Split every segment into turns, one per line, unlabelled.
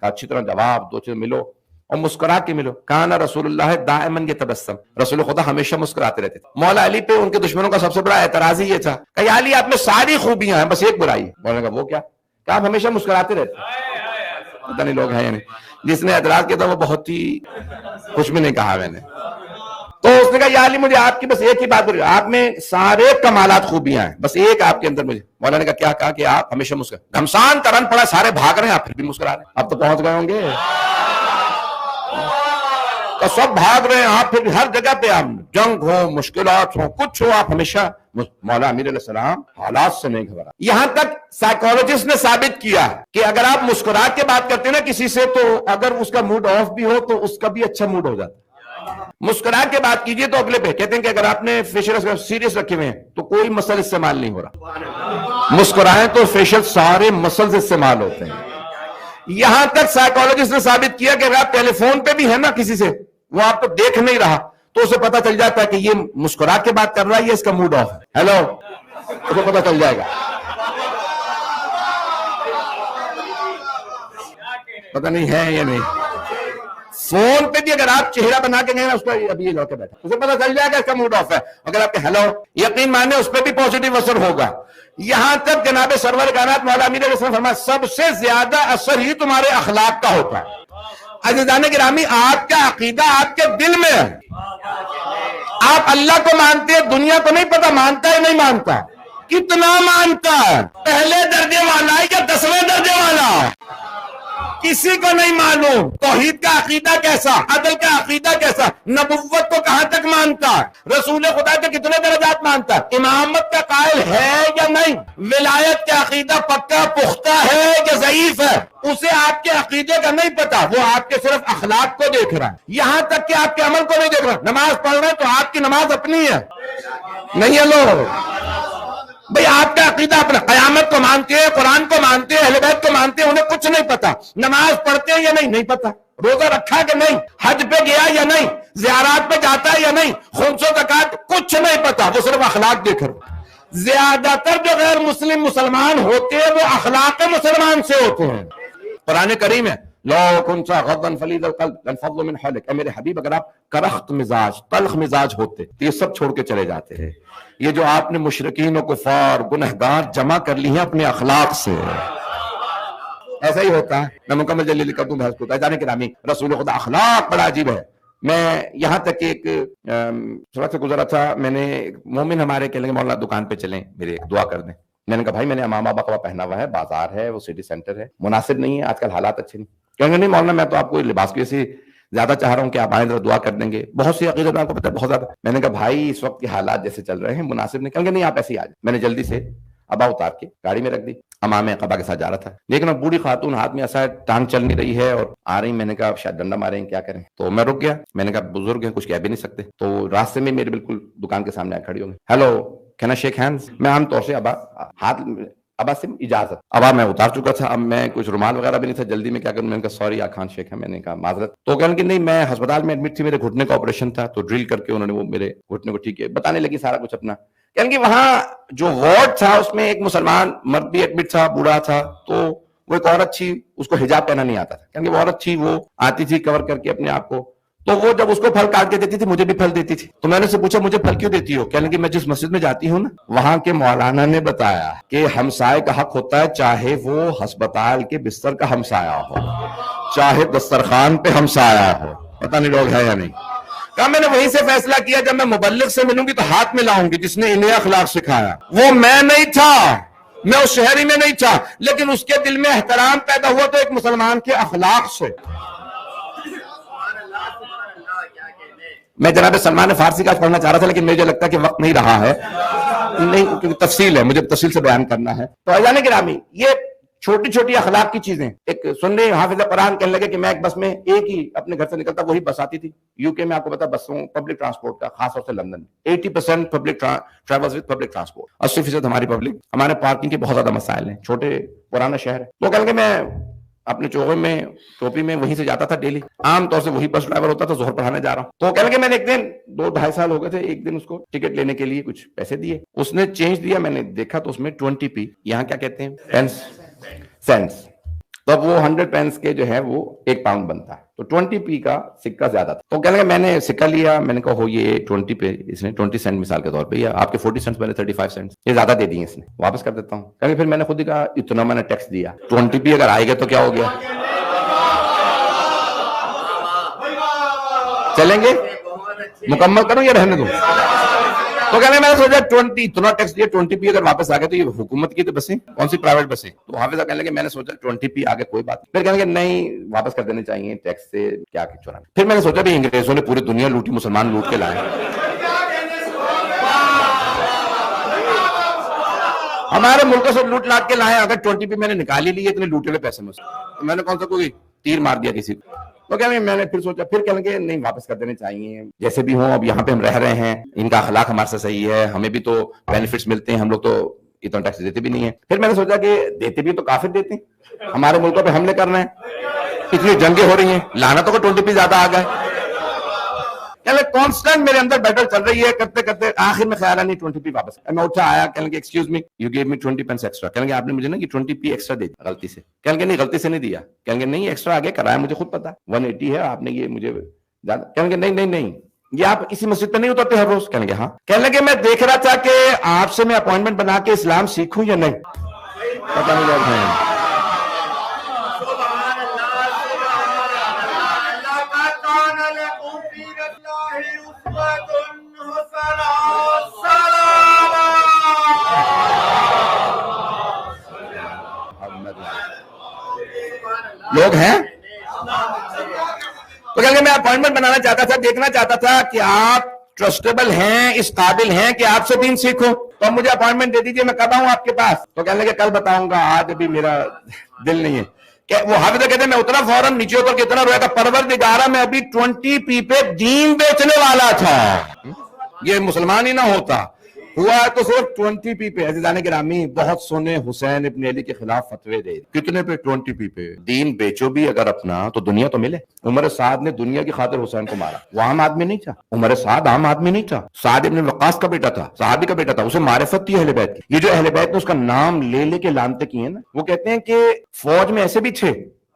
اچھی طرح جواب دو چیز ملو اور مسکرا کے ملو. کان رسول اللہ دائماً یتبسم، رسول خدا ہمیشہ مسکراتے رہتے تھے. مولا علی پہ ان کے دشمنوں کا سب سے بڑا اعتراض ہی یہ تھا کہ یا علی آپ میں ساری خوبیاں ہیں بس ایک برائی. مولا نے کہا وہ کیا؟ کہ آپ ہمیشہ مسکراتے رہتے. پتہ نہیں لوگ ہیں یا نہیں. جس نے اعتراض کیا تھا وہ بہت ہی کچھ بھی نہیں کہا میں نے. تو اس نے کہا یا علی مجھے آپ کی بس ایک ہی بات بولیے، آپ میں سارے کمالات خوبیاں ہیں بس ایک آپ کے اندر مجھے. مولا نے کہا کیا؟ کہا کہ آپ ہمیشہ مسکرا. گھمسان ترن پڑا، سارے بھاگ رہے ہیں آپ پھر بھی مسکرا رہے ہیں. اب تو پہنچ گئے ہوں گے، تو سب بھاگ رہے ہیں آپ پھر ہر جگہ پہ، آپ جنگ ہو مشکلات ہو کچھ ہو آپ ہمیشہ. مولا امیر علیہ السلام حالات سے نہیں گھبرا. یہاں تک سائیکالوجسٹ نے ثابت کیا کہ اگر آپ مسکرا کے بات کرتے ہیں نا کسی سے تو اگر اس کا موڈ آف بھی ہو تو اس کا بھی اچھا موڈ ہو جاتا. مسکرا کے بات کیجئے تو اگلے پہ کہتے ہیں کہ اگر آپ نے فیشل سیریس رکھے ہوئے ہیں تو کوئی مسل استعمال نہیں ہو رہا. مسکرائیں تو فیشل سارے مسلز استعمال ہوتے ہیں. یہاں تک سائیکالوجسٹ نے ثابت کیا کہ اگر آپ ٹیلی فون پہ بھی ہیں نا کسی سے، وہ آپ کو دیکھ نہیں رہا تو اسے پتا چل جاتا ہے کہ یہ مسکرا کے بات کر رہا ہے، یہ اس کا موڈ آف ہے. ہیلو، اسے پتا چل جائے گا. پتہ نہیں ہے یا نہیں. فون پہ بھی اگر آپ چہرہ بنا کے گئے نا اس پر ابھی یہ لوگ بیٹھا، اسے پتا چل جائے گا اس کا موڈ آف ہے. اگر آپ کے ہیلو یقین مانے اس پہ بھی پازیٹیو اثر ہوگا. یہاں تک جناب سرور کائنات مولا امیر علیہ السلام فرمایا سب سے زیادہ اثر ہی تمہارے اخلاق کا ہوتا ہے. عزیزان گرامی، آپ کا عقیدہ آپ کے دل میں ہے. آپ اللہ کو مانتے ہیں، دنیا کو نہیں پتا مانتا ہے نہیں مانتا، کتنا مانتا ہے، پہلے درجے والا ہے یا 10ویں درجے والا، کسی کو نہیں معلوم. توحید کا عقیدہ کیسا، عدل کا عقیدہ کیسا، نبوت کو کہاں تک مانتا ہے، رسول خدا کے کتنے درجات مانتا ہے، امامت کا قائل ہے یا نہیں، ولایت کا عقیدہ پکا پختہ ہے یا ضعیف ہے، اسے آپ کے عقیدے کا نہیں پتا. وہ آپ کے صرف اخلاق کو دیکھ رہا ہے، یہاں تک کہ آپ کے عمل کو نہیں دیکھ رہا. نماز پڑھ رہے ہیں تو آپ کی نماز اپنی ہے نہیں ہے. لوگ بھئی آپ کا عقیدہ اپنا، قیامت کو مانتے ہیں، قرآن کو مانتے ہیں، اہل بیت کو مانتے ہیں، انہیں کچھ نہیں پتا. نماز پڑھتے ہیں یا نہیں پتا، روزہ رکھا کہ نہیں، حج پہ گیا یا نہیں، زیارات پہ جاتا ہے یا نہیں، خمس و زکات کچھ نہیں پتا، وہ صرف اخلاق دیکھ رہے. زیادہ تر جو غیر مسلم مسلمان ہوتے ہیں وہ اخلاق مسلمان سے ہوتے ہیں. قرآن کریم ہے لو كنت غضا فليظ القلب لانفضوا من حولك. اے میرے حبیب اگر آپ کرخت مزاج تلخ مزاج ہوتے تو یہ سب چھوڑ کے چلے جاتے ہیں. یہ جو آپ نے مشرکین و کفار گنہگار جمع کر لی ہیں اپنے اخلاق سے، ایسا ہی ہوتا ہے. میں مکمل جلیل کر دوں بحث کو. جانے کے نامی رسول خدا اخلاق بڑا عجیب ہے. میں یہاں تک ایک تھوڑا سا گزرا تھا، میں نے مومن ہمارے کہنے لگے مولانا دکان پہ چلیں میرے دعا کر دیں. میں نے کہا بھائی میں نے امامہ بقوا پہنا ہوا ہے، بازار ہے، وہ سٹی سینٹر ہے، مناسب نہیں ہے، آج کل حالات اچھے نہیں. کہیں گے نہیں مولانا میں تو آپ کو لباس کی وجہ سے زیادہ چاہ رہا ہوں کہ آپ آئیں ذرا دعا کر دیں گے. بہت سی عقیدت آپ کو پتہ ہے بہت زیادہ. میں نے کہا بھائی اس وقت کے حالات جیسے چل رہے ہیں مناسب نہیں. کہیں گے نہیں آپ ایسے ہی آ جائیں. میں نے جلدی سے ابا اتار کے گاڑی میں رکھ دی، امام قبا کے ساتھ جا رہا تھا، لیکن اب بوڑھی خاتون ہاتھ میں ایسا ٹانگ چل نہیں رہی ہے اور آ رہی. میں نے کہا شاید ڈنڈا مارے ہیں، کیا کریں. تو میں رک گیا. میں نے کہا بزرگ ہیں کچھ کہہ بھی نہیں سکتے. تو راستے میں میرے بالکل دکان کے سامنے آ کھڑی ہوں گے. Hello can I shake hands. میں عام طور سے ابا سے اجازت. ابا میں اتار چکا تھا، اب میں کچھ رومال وغیرہ بھی نہیں تھا، جلدی میں کیا کروں. میں نے کہا سوری آئی کانٹ شیک. میں نے کہا معذرت. تو کہنے کہ نہیں میں ہسپتال میں ایڈمٹ تھی، میرے گھٹنے کا آپریشن تھا، تو ڈرل کر کے انہوں نے وہ میرے گھٹنے کو ٹھیک ہے. بتانے لگی سارا کچھ اپنا. کہنے کہ وہاں جو وارڈ تھا اس میں ایک مسلمان مرد بھی ایڈمٹ تھا، بوڑھا تھا. تو وہ ایک عورت تھی، اس کو حجاب پہنا نہیں آتا تھا. کہنے کہ وہ عورت تھی، وہ آتی تھی کور کر کے اپنے آپ کو. تو وہ جب اس کو پھل کاٹ کے دیتی تھی مجھے بھی پھل دیتی تھی. تو میں نے سے پوچھا مجھے پھل کیوں دیتی ہو. کہنے کہ میں جس مسجد میں جاتی ہوں نا وہاں کے مولانا نے بتایا کہ ہمسائے کا حق ہوتا ہے، چاہے وہ ہسپتال کے بستر کا ہمسایہ ہو، چاہے دسترخوان پہ ہمسایہ ہو. پتہ نہیں لوگ ہے یا نہیں. کہا میں نے وہیں سے فیصلہ کیا جب میں مبلغ سے ملوں گی تو ہاتھ میں لاؤں گی جس نے انہیں اخلاق سکھایا. وہ میں نہیں تھا، میں اس شہری میں نہیں تھا، لیکن اس کے دل میں احترام پیدا ہوا تو ایک مسلمان کے اخلاق سے. میں جناب سلمان فارسی کا پڑھنا چاہ رہا تھا لیکن مجھے لگتا ہے کہ وقت نہیں رہا ہے، نہیں کیونکہ تفصیل ہے، مجھے تفصیل سے بیان کرنا ہے. تو اجانے گرامی یہ چھوٹی چھوٹی اخلاق کی چیزیں. ایک سننے حافظ قرآن کہنے لگے کہ میں ایک بس میں ایک ہی اپنے گھر سے نکلتا، وہی بس آتی تھی. یو کے میں آپ کو پتا بسوں پبلک ٹرانسپورٹ کا، خاص طور سے London 80% public travels with public transport, 80% ہماری پبلک. ہمارے پارکنگ کے بہت زیادہ مسائل ہیں، چھوٹے پرانا شہر ہے. تو کہنے کہ میں اپنے چوغے میں ٹوپی میں وہیں سے جاتا تھا ڈیلی. عام طور سے وہی بس ڈرائیور ہوتا تھا، ظہر پڑھانے جا رہا ہوں. تو کہنے کہ میں نے ایک دن 2-2.5 سال ہو گئے تھے، ایک دن اس کو ٹکٹ لینے کے لیے کچھ پیسے دیے. اس نے چینج دیا، میں نے دیکھا تو اس میں 20p، یہاں کیا کہتے ہیں سینٹس. تو اب وہ 100 پینس کے جو ہے وہ 1 پاؤنڈ بنتا ہے، تو 20p کا سکہ زیادہ تھا. تو کہنے لگا میں نے سکہ لیا، میں نے کہا ہو یہ 20 پہ اس نے 20 سینٹ مثال کے طور پہ، یا آپ کے 40 سینٹس میں نے 35 سینٹس یہ زیادہ دے دیے اس نے، واپس کر دیتا ہوں. کہیں پھر میں نے خود ہی کہا اتنا میں نے ٹیکس دیا، 20p اگر آئے گا تو کیا ہو گیا، چلیں گے، مکمل کروں یا رہنے دوں. تو کہنے میں نے سوچا 20 اتنا ٹیکس دیا، 20p اگر واپس آ گئے تو یہ حکومت کی تو بسیں، کون سی پرائیویٹ بسیں. تو حافظہ کہنے لگے میں نے سوچا 20p آگے کوئی بات نہیں. پھر کہنے لگے نہیں واپس کر دینے چاہیے ٹیکس سے کیا چرانا. پھر میں نے سوچا بھی انگریزوں نے پوری دنیا لوٹی، مسلمان لوٹ کے لائے، ہمارے ملکوں سے لوٹ لاٹ کے لائے، اگر 20p میں نے نکال ہی لیے اتنے لوٹے ہوئے پیسے میں سے، تو میں نے کون سا کوئی تیر مار دیا کسی کو. تو کیا میں نے پھر سوچا، پھر کہنے لگے نہیں واپس کر دینے چاہیے، جیسے بھی ہوں اب یہاں پہ ہم رہ رہے ہیں، ان کا اخلاق ہمارے سے صحیح ہے، ہمیں بھی تو بینیفٹس ملتے ہیں، ہم لوگ تو اتنا ٹیکس دیتے بھی نہیں ہیں. پھر میں نے سوچا کہ دیتے بھی تو کافر دیتے ہیں، ہمارے ملکوں پہ حملے کر رہے ہیں، اتنی جنگیں ہو رہی ہیں، لعنتوں کو 20p زیادہ آ گئے. کانسٹنٹ میرے اندر بیٹل چل رہی ہے، کرتے کرتے آخر میں خیال آ نہیں 20p واپس. میں اٹھا آیا، کہنے لگے excuse me you give me 20 pence extra. کہنے لگے آپ نے مجھے نا یہ 20p ایکسٹرا دے دیا غلطی سے. کہنے لگے نہیں غلطی سے نہیں دیا. کہنے لگے نہیں ایکسٹرا آگے کرایا، مجھے خود پتا 180 ہے، آپ نے یہ مجھے زیادہ. کہنے لگے نہیں نہیں نہیں یہ آپ اسی مسجد پہ نہیں اترتے ہر روز. کہنے لگے ہاں. کہنے لگے میں دیکھ رہا تھا کہ آپ سے میں اپوائنٹمنٹ بنا کے اسلام سیکھوں یا نہیں. پتا نہیں لگا. لوگ ہیں تو کہیں گے میں اپوائنٹمنٹ بنانا چاہتا تھا، دیکھنا چاہتا تھا کہ آپ ٹرسٹیبل ہیں، اس قابل ہیں کہ آپ سے دین سیکھو، تو مجھے اپوائنٹمنٹ دے دیجئے، میں کب آؤں آپ کے پاس. تو کہنے لگے کل بتاؤں گا، آج ابھی میرا دل نہیں ہے. کہ وہ حافظہ کہتے ہیں میں اتنا فوراً نیچے اتر کے اتنا رویا تھا، پروردگارہ میں ابھی 20p پہ دین بیچنے والا تھا، یہ مسلمان ہی نہ ہوتا. ہوا تو صرف 20p پہ. عزیزان گرامی بہت سونے حسین ابن علی کے خلاف فتوے دے، کتنے پہ؟ 20p پہ. دین بیچو بھی اگر اپنا تو دنیا تو ملے. عمر سعد نے دنیا کی خاطر حسین کو مارا، وہ عام آدمی نہیں تھا. عمر سعد عام آدمی نہیں تھا، سعد ابن وقاص کا بیٹا تھا، صحابی کا بیٹا تھا، اسے معرفت تھی اہل بیت کی. یہ جو اہل بیت نے اس کا نام لے لے کے لانتے کیے نا، وہ کہتے ہیں کہ فوج میں ایسے بھی تھے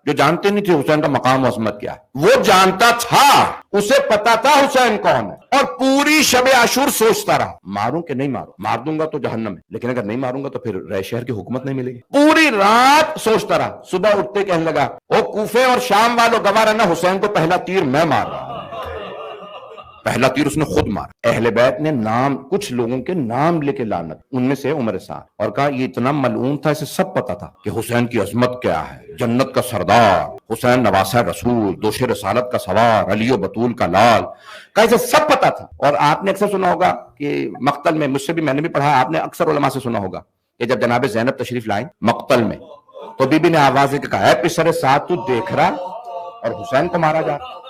جو جانتے نہیں تھے حسین کا مقام و عظمت کیا ہے. وہ جانتا تھا، اسے پتا تھا حسین کون ہے، اور پوری شب عاشور سوچتا رہا ماروں کہ نہیں ماروں، مار دوں گا تو جہنم ہے، لیکن اگر نہیں ماروں گا تو پھر رہ شہر کی حکومت نہیں ملے گی. پوری رات سوچتا رہا، صبح اٹھتے کہنے لگا وہ کوفے اور شام والوں گواہ رہنا، حسین کو پہلا تیر میں مار رہا ہوں. پہلا تیر اس نے خود مارا. اہل بیت نے نام، کچھ لوگوں کے نام لے کے لعنت، ان میں سے عمر سعد، اور کہا یہ اتنا ملعون تھا، اسے سب پتا تھا کہ حسین کی عظمت کیا ہے، جنت کا سردار حسین، نواسہ رسول، دوش رسالت کا سوار، علی و بطول کا لال، کہا اسے سب پتا تھا. اور آپ نے اکثر سنا ہوگا کہ مقتل میں، مجھ سے بھی میں نے بھی پڑھا، آپ نے اکثر علماء سے سنا ہوگا کہ جب جناب زینب تشریف لائیں مقتل میں، تو بی بی نے آواز دے کے کہا اے پسر سعد تو دیکھ رہا اور حسین کو مارا جا رہا.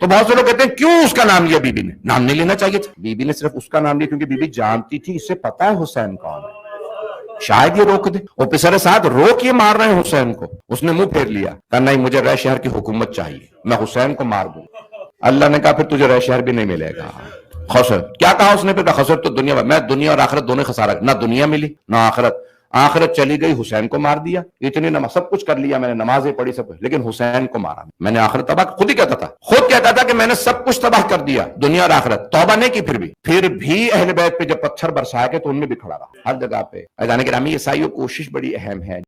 تو بہت سے لوگ کہتے ہیں کیوں اس کا نام لیا بی بی نے؟ نام نہیں لینا چاہیے تھا. بی بی نے صرف اس کا نام لیا کیونکہ بی بی جانتی تھی اسے پتا ہے حسین کون ہے، شاید یہ روک دے. اور پسر ساتھ روک یہ مار رہے ہیں حسین کو. اس نے منہ پھیر لیا، کہا نہیں مجھے رہ شہر کی حکومت چاہیے، میں حسین کو مار دوں. اللہ نے کہا پھر تجھے رہ شہر بھی نہیں ملے گا. خسر کیا کہا اس نے؟ پھر خسر تو دنیا میں دنیا اور آخرت دونوں خسارہ، نہ دنیا ملی نہ آخرت. آخرت چلی گئی، حسین کو مار دیا. اتنی نماز سب کچھ کر لیا میں نے، نمازیں پڑھی سب کچھ، لیکن حسین کو مارا. میں نے آخرت تباہ، خود ہی کہتا تھا، خود کہتا تھا کہ میں نے سب کچھ تباہ کر دیا، دنیا اور آخرت. توبہ نہیں کی پھر بھی اہل بیت پہ جب پتھر برسائے گئے تو ان میں بھی کھڑا رہا ہر جگہ پہ. عزیزان گرامی عیسائیوں کوشش بڑی اہم ہے.